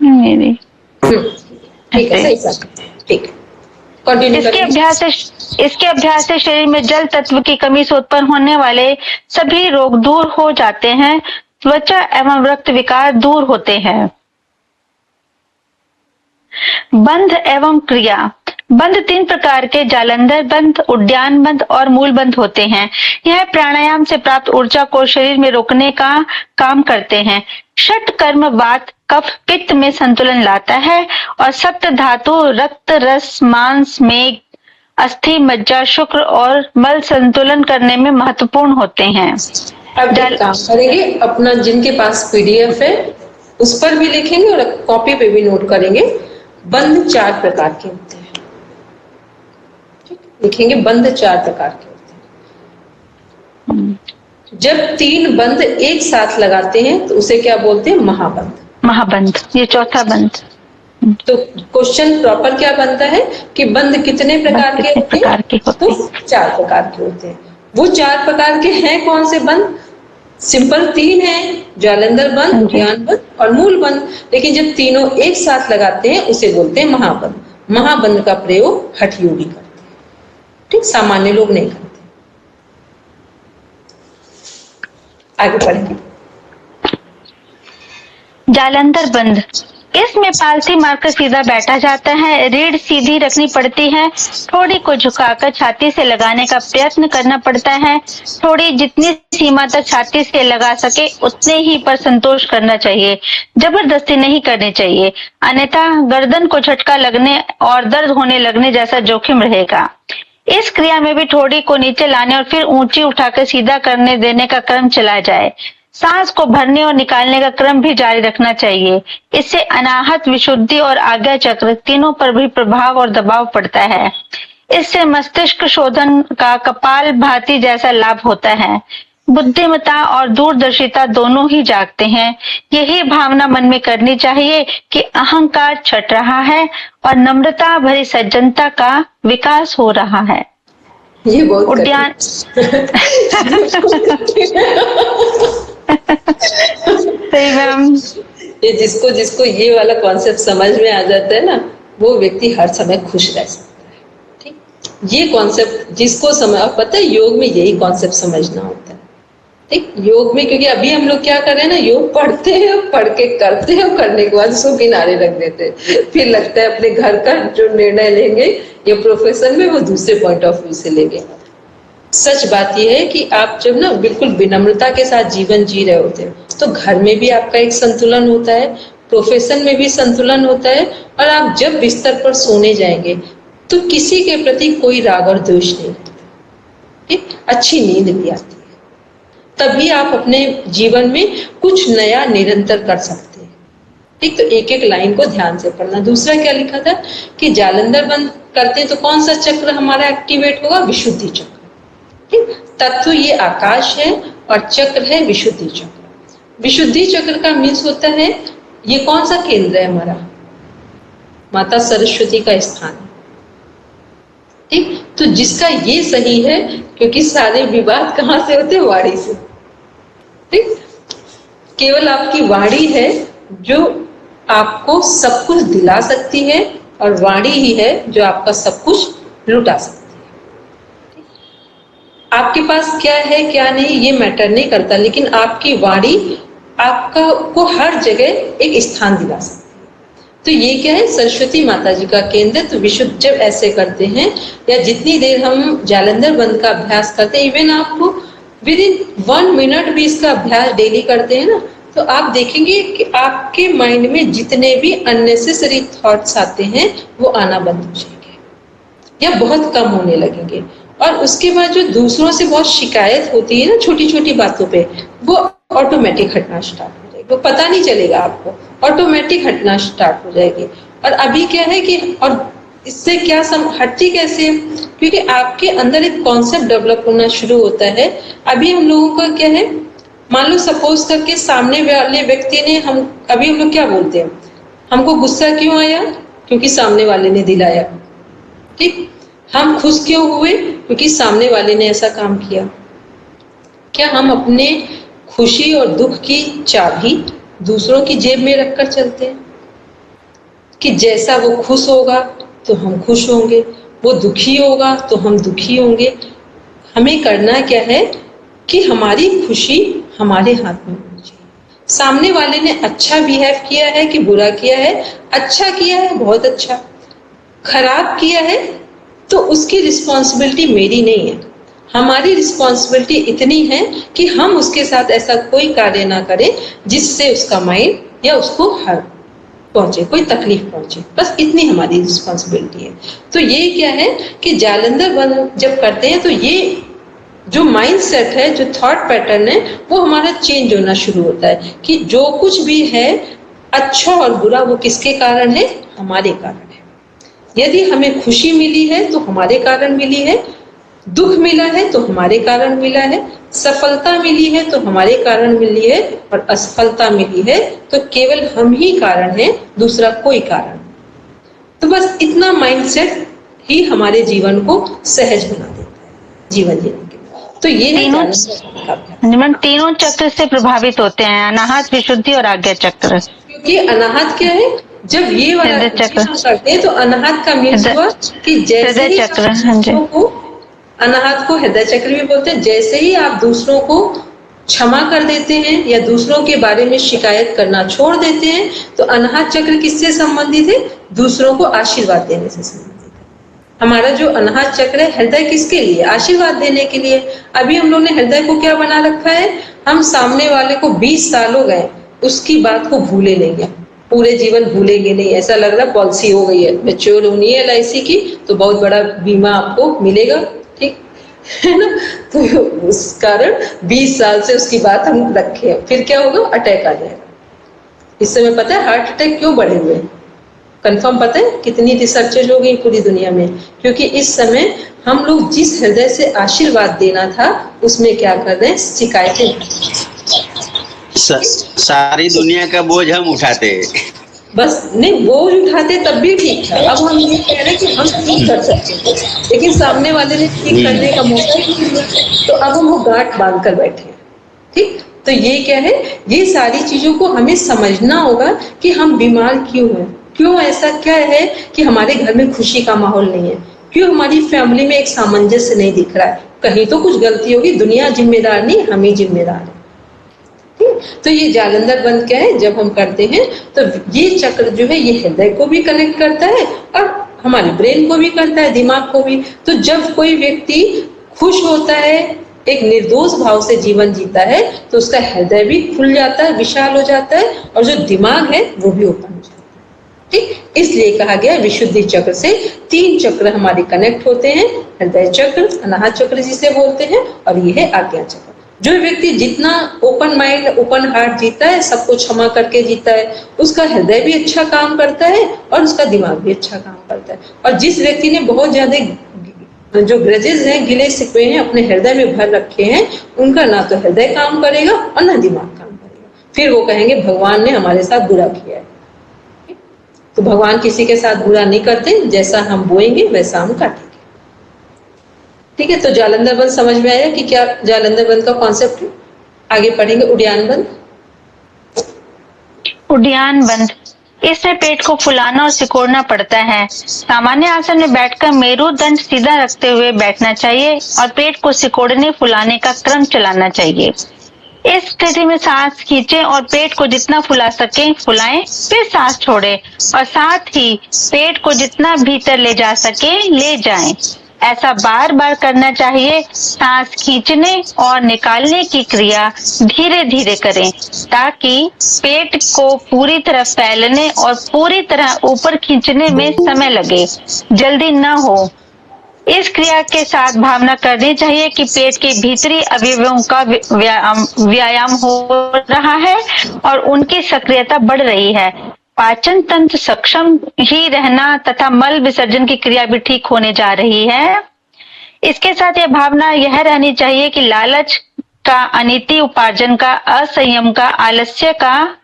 मेरी ठीक है, सही, ठीक। इसके अभ्यास से शरीर में जल तत्व की कमी से उत्पन्न होने वाले सभी रोग दूर हो जाते हैं। त्वचा एवं रक्त विकार दूर होते हैं। बंध एवं क्रिया, बंध 3 प्रकार के जालंधर बंध, उद्यान बंध और मूल बंध होते हैं। यह प्राणायाम से प्राप्त ऊर्जा को शरीर में रोकने का काम करते हैं। षट कर्म वात कफ पित्त में संतुलन लाता है और सप्त धातु रक्त रस मांस मेघ अस्थि मज्जा शुक्र और मल संतुलन करने में महत्वपूर्ण होते हैं। अब एक काम करेंगे, अपना जिनके पास पीडीएफ है उस पर भी लिखेंगे और कॉपी पे भी नोट करेंगे। बंध 4 प्रकार के होते हैं, लिखेंगे बंध 4 प्रकार के होते हैं। जब 3 बंध एक साथ लगाते हैं तो उसे क्या बोलते हैं? महाबंध। महाबंध, ये चौथा बंध। तो क्वेश्चन प्रॉपर क्या बनता है कि बंध कितने प्रकार के होते हैं? तो 4 प्रकार के होते हैं। वो 4 प्रकार के हैं कौन से बंध? सिंपल 3 है, जालंधर बंध, उद्यान बंध और मूल बंध। लेकिन जब तीनों एक साथ लगाते हैं उसे बोलते हैं महाबंध। महाबंध का प्रयोग हठ योगी करते हैं, ठीक, सामान्य लोग नहीं करते। आगे बढ़ेंगे। जालंधर बंध, इसमें पालथी मारकर सीधा बैठा जाता है, रीढ़ सीधी रखनी पड़ती है, थोड़ी को झुकाकर छाती से लगाने का प्रयत्न करना पड़ता है। थोड़ी जितनी सीमा तक छाती से लगा सके उतने ही पर संतोष करना चाहिए, जबरदस्ती नहीं करनी चाहिए, अन्यथा गर्दन को झटका लगने और दर्द होने लगने जैसा जोखिम रहेगा। इस क्रिया में भी थोड़ी को नीचे लाने और फिर ऊंची उठाकर सीधा करने देने का क्रम चला जाए। सांस को भरने और निकालने का क्रम भी जारी रखना चाहिए। इससे अनाहत, विशुद्धि और आज्ञा चक्र तीनों पर भी प्रभाव और दबाव पड़ता है। इससे मस्तिष्क शोधन का कपाल भाती जैसा लाभ होता है। बुद्धिमत्ता और दूरदर्शिता दोनों ही जागते हैं। यही भावना मन में करनी चाहिए कि अहंकार छट रहा है और नम्रता भरी सज्जनता का विकास हो रहा है। ये बहुत उद्यान सही मैम। ये जिसको जिसको ये वाला कॉन्सेप्ट समझ में आ जाता है ना, वो व्यक्ति हर समय खुश रह सकता है, ठीक। ये कॉन्सेप्ट जिसको समझ, अब पता है योग में यही कॉन्सेप्ट समझना होता है, ठीक। योग में, क्योंकि अभी हम लोग क्या कर रहे हैं ना, योग पढ़ते हैं, पढ़ के करते हैं, करने के बाद उसको किनारे रख देते हैं, फिर लगता है अपने घर का जो निर्णय लेंगे ये प्रोफेशन में वो दूसरे पॉइंट ऑफ व्यू से लेंगे। सच बात यह है कि आप जब ना बिल्कुल विनम्रता के साथ जीवन जी रहे होते हैं तो घर में भी आपका एक संतुलन होता है, प्रोफेशन में भी संतुलन होता है, और आप जब बिस्तर पर सोने जाएंगे तो किसी के प्रति कोई राग और द्वेष नहीं होता, ठीक। अच्छी नींद भी आती है, तभी आप अपने जीवन में कुछ नया निरंतर कर सकते हैं, ठीक। तो एक एक लाइन को ध्यान से पढ़ना। दूसरा क्या लिखा था कि जालंधर बंद करते हैं तो कौन सा चक्र हमारा एक्टिवेट होगा? विशुद्धि चक्र, ठीक। तत्व ये आकाश है और चक्र है विशुद्धि चक्र। विशुद्धि चक्र का मीन्स होता है, ये कौन सा केंद्र है हमारा? माता सरस्वती का स्थान है, ठीक। तो जिसका ये सही है, क्योंकि सारे विवाद कहाँ से होते हैं? वाणी से, ठीक। केवल आपकी वाणी है जो आपको सब कुछ दिला सकती है और वाणी ही है जो आपका सब कुछ लुटा सकती है। आपके पास क्या है क्या नहीं ये मैटर नहीं करता, लेकिन आपकी वाणी आपका को हर जगह एक स्थान दिला सकती है। तो ये क्या है? सरस्वती माता जी का केंद्र। तो विशुद्ध जब ऐसे करते हैं या जितनी देर हम जालंधर बंद का अभ्यास करते हैं, इवन आपको विद इन 1 मिनट भी इसका अभ्यास डेली करते हैं ना, तो आप देखेंगे कि आपके माइंड में जितने भी अननेसेसरी थॉट्स आते हैं वो आना बंद हो जाएंगे या बहुत कम होने लगेंगे। और उसके बाद जो दूसरों से बहुत शिकायत होती है ना छोटी छोटी बातों पे, वो ऑटोमेटिक हटना स्टार्ट हो जाएगी, वो पता नहीं चलेगा आपको, ऑटोमेटिक हटना स्टार्ट हो जाएगी। और अभी क्या है कि, और इससे क्या हटती कैसे? क्योंकि आपके अंदर एक कॉन्सेप्ट डेवलप होना शुरू होता है। अभी हम लोगों का क्या है, मान लो सपोज करके सामने वाले व्यक्ति ने अभी हम लोग क्या बोलते हैं, हमको गुस्सा क्यों आया? क्योंकि सामने वाले ने दिलाया, ठीक। हम खुश क्यों हुए? क्योंकि सामने वाले ने ऐसा काम किया। क्या हम अपने खुशी और दुख की चाबी दूसरों की जेब में रखकर चलते हैं कि जैसा वो खुश होगा तो हम खुश होंगे, वो दुखी होगा तो हम दुखी होंगे? हमें करना क्या है कि हमारी खुशी हमारे हाथ में होनी चाहिए। सामने वाले ने अच्छा बिहेव किया है कि बुरा किया है? अच्छा किया है, बहुत अच्छा। खराब किया है तो उसकी रिस्पॉन्सिबिलिटी मेरी नहीं है। हमारी रिस्पॉन्सिबिलिटी इतनी है कि हम उसके साथ ऐसा कोई कार्य ना करें जिससे उसका माइंड या उसको हर्ट पहुंचे, कोई तकलीफ पहुंचे, बस इतनी हमारी रिस्पॉन्सिबिलिटी है। तो ये क्या है कि जालंधर बंद जब करते हैं तो ये जो माइंड सेट है, जो थॉट पैटर्न है, वो हमारा चेंज होना शुरू होता है कि जो कुछ भी है अच्छा और बुरा वो किसके कारण है? हमारे कारण है। यदि हमें खुशी मिली है तो हमारे कारण मिली है, दुख मिला है तो हमारे कारण मिला है, सफलता मिली है तो हमारे कारण मिली है, और असफलता मिली है तो केवल हम ही कारण है, दूसरा कोई कारण। तो बस इतना माइंडसेट ही हमारे जीवन को सहज बना देता है जीवन जीने के लिए। तो ये तीनों चक्र से प्रभावित होते हैं, अनाहत, विशुद्धि और आज्ञा चक्र। क्योंकि अनाहत क्या है, जब ये वाला चक्र करते हैं तो अनाहत का मीन्स हुआ कि जैसे ही दूसरों को, अनाहत को हृदय चक्र भी बोलते हैं, जैसे ही आप दूसरों को क्षमा कर देते हैं या दूसरों के बारे में शिकायत करना छोड़ देते हैं तो अनाहत चक्र किससे संबंधित है? दूसरों को आशीर्वाद देने से संबंधित है। हमारा जो अनाहत चक्र है, हृदय किसके लिए? आशीर्वाद देने के लिए। अभी हम लोग ने हृदय को क्या बना रखा है? हम सामने वाले को 20 साल हो गए उसकी बात को भूले नहीं है, पूरे जीवन भूलेंगे नहीं। ऐसा लग रहा पॉलिसी हो गई है, मैच्योर होनी है LIC की तो बहुत बड़ा बीमा आपको मिलेगा, ठीक है ना? तो उस कारण 20 साल से उसकी बात हम रखे हैं, फिर क्या होगा? अटैक आ जाएगा। इस समय पता है हार्ट अटैक क्यों बढ़े हुए हैं? कंफर्म पता है? कितनी रिसर्चेज हो गई पूरी दुनिया में, क्योंकि इस समय हम लोग जिस हृदय से आशीर्वाद देना था उसमें क्या कर रहे हैं? शिकायतें। सारी दुनिया का बोझ हम उठाते हैं। बस नहीं, बोझ उठाते तब भी ठीक था। अब हम ये कह रहे हैं कि हम ठीक कर सकते हैं, लेकिन सामने वाले ने ठीक करने का मौका ही नहीं दिया, तो अब हम वो गांठ बांध कर बैठे हैं। ठीक, तो ये क्या है? ये सारी चीजों को हमें समझना होगा कि हम बीमार क्यों हैं, क्यों ऐसा क्या है कि हमारे घर में खुशी का माहौल नहीं है, क्यों हमारी फैमिली में एक सामंजस्य नहीं दिख रहा है। कहीं तो कुछ गलती होगी, दुनिया जिम्मेदार नहीं, हम ही जिम्मेदार है। तो ये जालंधर बंद क्या है? जब हम करते हैं तो ये चक्र जो है ये हृदय को भी कनेक्ट करता है और हमारे ब्रेन को भी करता है, दिमाग को भी। तो जब कोई व्यक्ति खुश होता है, एक निर्दोष भाव से जीवन जीता है, तो उसका हृदय भी खुल जाता है, विशाल हो जाता है, और जो दिमाग है वो भी ओपन हो जाता है। ठीक, इसलिए कहा गया विशुद्धि चक्र से 3 चक्र हमारे कनेक्ट होते हैं, हृदय चक्र, अनाहत चक्र जिसे बोलते हैं, और ये है आज्ञा चक्र। जो व्यक्ति जितना ओपन माइंड, ओपन हार्ट जीता है, सबको क्षमा करके जीता है, उसका हृदय भी अच्छा काम करता है और उसका दिमाग भी अच्छा काम करता है। और जिस व्यक्ति ने बहुत ज्यादा जो ग्रजेस हैं, गिले शिकवे हैं, अपने हृदय में भर रखे हैं, उनका ना तो हृदय काम करेगा और ना दिमाग काम करेगा। फिर वो कहेंगे भगवान ने हमारे साथ बुरा किया है। तो भगवान किसी के साथ बुरा नहीं करते, जैसा हम बोएंगे वैसा हम काटेंगे। ठीक है, तो जालंधर बंद समझ में आया कि क्या जालंधर बंद का कॉन्सेप्ट है? आगे पढ़ेंगे उड्डयन बंद। उड्डयन बंद, इसमें पेट को फुलाना और सिकोड़ना पड़ता है। सामान्य आसन में बैठकर मेरुदंड सीधा रखते हुए बैठना चाहिए और पेट को सिकोड़ने फुलाने का क्रम चलाना चाहिए। इस स्थिति में सांस खींचें और पेट को जितना फुला सके फुलाएं, फिर सांस छोड़ें और साथ ही पेट को जितना भीतर ले जा सके ले जाएं। ऐसा बार बार करना चाहिए। सांस खींचने और निकालने की क्रिया धीरे धीरे करें ताकि पेट को पूरी तरह फैलने और पूरी तरह ऊपर खींचने में समय लगे, जल्दी न हो। इस क्रिया के साथ भावना करनी चाहिए कि पेट के भीतरी अवयवों का व्यायाम हो रहा है और उनकी सक्रियता बढ़ रही है। पाचन तंत्र सक्षम ही रहना तथा मल विसर्जन की क्रिया भी ठीक होने जा रही है। इसके साथ यह भावना यह रहनी चाहिए कि लालच का, अनीति उपार्जन का, असंयम का, आलस्य का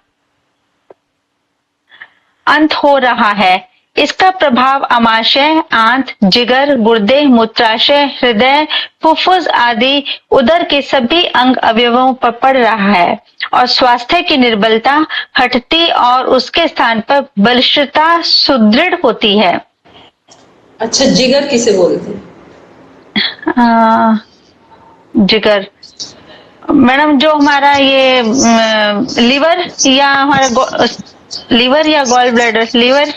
अंत हो रहा है। इसका प्रभाव आमाशय, आंत, जिगर, गुर्दे, मूत्राशय, हृदय, फुफ्फुस आदि उदर के सभी अंग अवयवों पर पड़ रहा है और स्वास्थ्य की निर्बलता हटती और उसके स्थान पर बलिष्ठता सुदृढ़ होती है। अच्छा, जिगर किसे बोलते हैं? जिगर मैडम जो हमारा ये लीवर या हमारा लीवर या गॉल ब्लैडर, लीवर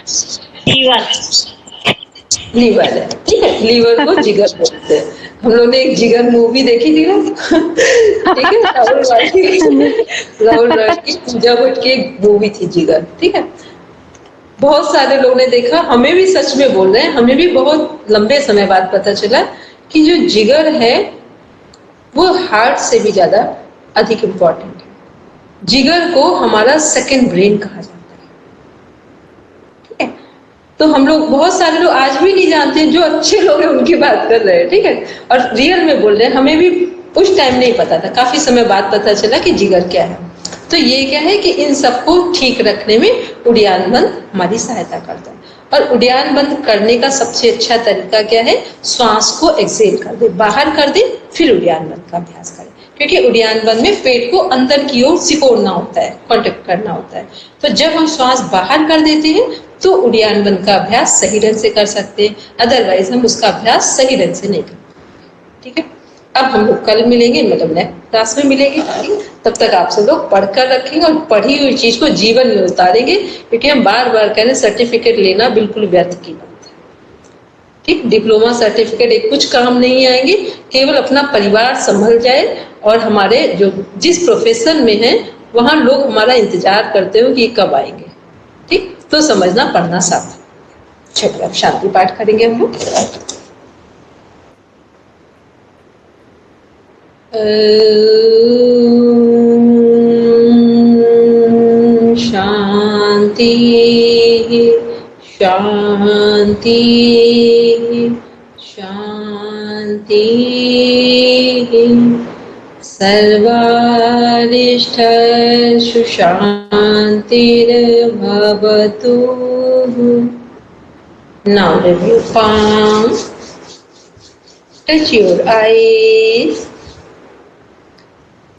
लीवर है, ठीक है, लीवर को जिगर बोलते हैं। हम लोग ने एक जिगर मूवी देखी थी ना, ठीक है, राहुल रॉय की, पूजा भट्ट की एक मूवी थी जिगर, ठीक है। बहुत सारे लोग ने देखा, हमें भी सच में बोल रहे हैं, हमें भी बहुत लंबे समय बाद पता चला कि जो जिगर है वो हार्ट से भी ज्यादा अधिक इम्पोर्टेंट है। जिगर को हमारा सेकंड ब्रेन कहा जाता है, ठीक है। तो हम लोग, बहुत सारे लोग आज भी नहीं जानते, जो अच्छे लोग हैं उनकी बात कर रहे हैं, ठीक है, और रियल में बोल रहे हैं। हमें भी उस टाइम नहीं पता था, काफी समय बाद पता चला कि जिगर क्या है। तो ये क्या है कि इन सबको ठीक रखने में उड़ियान बंद हमारी सहायता करता है। और उड़ियान बंद करने का सबसे अच्छा तरीका क्या है? श्वास को एक्सेल कर दे, बाहर कर दे, फिर उड़ियान बंद का अभ्यास करें। क्योंकि उड़ियान बंद में पेट को अंदर की ओर सिकोड़ना होता है, कॉन्टेक्ट करना होता है। तो जब हम श्वास बाहर कर देते हैं तो उड़ियान बंद का अभ्यास सही ढंग से कर सकते हैं, अदरवाइज हम उसका अभ्यास सही ढंग से नहीं कर, ठीक है। अब हम लोग कल मिलेंगे, मतलब नेक्स्ट क्लास में मिलेंगे, तब तक आप सब लोग पढ़कर रखेंगे और पढ़ी हुई चीज को जीवन में उतारेंगे। क्योंकि हम बार बार कह रहे हैं, सर्टिफिकेट लेना बिल्कुल व्यर्थ की बात है, ठीक। डिप्लोमा सर्टिफिकेट एक कुछ काम नहीं आएंगे, केवल अपना परिवार संभल जाए और हमारे जो जिस प्रोफेशन में है वहां लोग हमारा इंतजार करते हो कि कब आएंगे, ठीक। तो समझना पढ़ना साथ। चलिए अब शांति पाठ करेंगे हम लोग। शांति शांति शांति। सर्वारिष्ठेषु शान्तिर्भवतु। Now review palms, touch your eyes,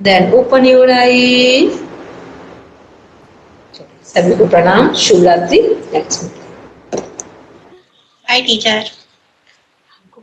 then open your eyes. सभी को प्रणाम, शुभ रात्रि। Next by teacher. हमको